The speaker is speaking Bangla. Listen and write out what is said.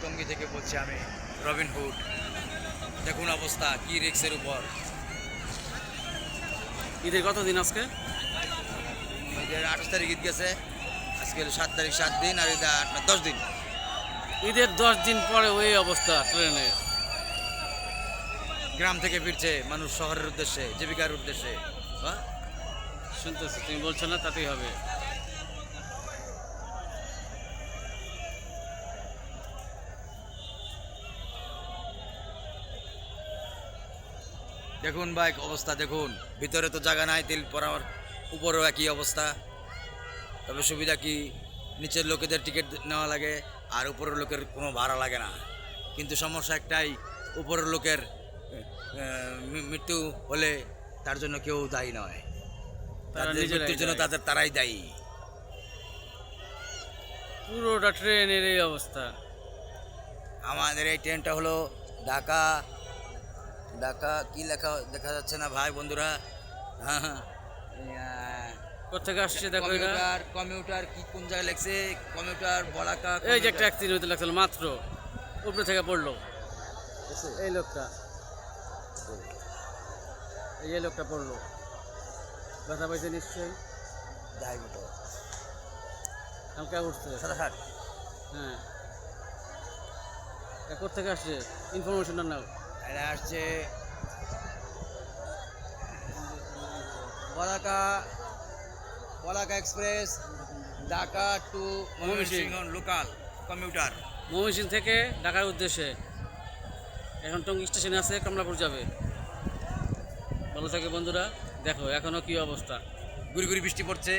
টঙ্গী থেকে বলছি আমি রবিন হুড। দেখুন অবস্থা কি রিক্সের উপর। ঈদের কত দিন আজকে? ঈদের 28 তারিখ ঈদ গেছে, আজকে 7 তারিখ 7 দিন, আর ঈদ 10 দিন। ঈদের 10 দিন পরে ওই অবস্থা ট্রেনের। গ্রাম থেকে ফিরছে মানুষ শহরের উদ্দেশ্যে, জীবিকার উদ্দেশ্যে। হ্যাঁ, শুনতেছি, তুমি বলছো না তাতেই হবে। দেখুন ভাই অবস্থা দেখুন, ভিতরে তো জায়গা নাই, তেল পড়ার উপরেও একই অবস্থা। তবে সুবিধা কি, নিচের লোকেদের টিকিট নেওয়া লাগে আর উপরের লোকের কোনো ভাড়া লাগে না। কিন্তু সমস্যা একটাই, উপরের লোকের মৃত্যু হলে তার জন্য কেউ দায়ী নয়, তারা তাদের নিজেরাই মৃত্যুর জন্য দায়ী। তারাই দায়ী। পুরোটা ট্রেনের এই অবস্থা। আমাদের এই ট্রেনটা হলো ঢাকা, ঢাকা কি লেখা দেখা যাচ্ছে না ভাই বন্ধুরা। হ্যাঁ, কোথেকে আসছে দেখো এটা। কমিউটার, কমিউটার কি কোন জায়গায় লেখছে, কমিউটার বলাকা। এই যে একটা অ্যাক্সিডেন্ট হতে লাগছিল মাত্র, উপরে থেকে পড়লো এই লোকটা, এই যে লোকটা পড়লো, ব্যথা পাইছে নিশ্চয়ই। যাই মতো হালকা উঠছে। 67। হ্যাঁ, কোথেকে আসছে ইনফরমেশনটা নাও। এটা আসছে Balaka, Balaka express, Dhaka to Mymensingh local commuter. Mymensingh থেকে ঢাকার উদ্দেশ্যে। এখন টঙ্গী স্টেশনে আছে, কমলাপুর যাবে। ভালো থাকে বন্ধুরা, দেখো এখনো কি অবস্থা। গুড়ি গুড়ি বৃষ্টি পড়ছে।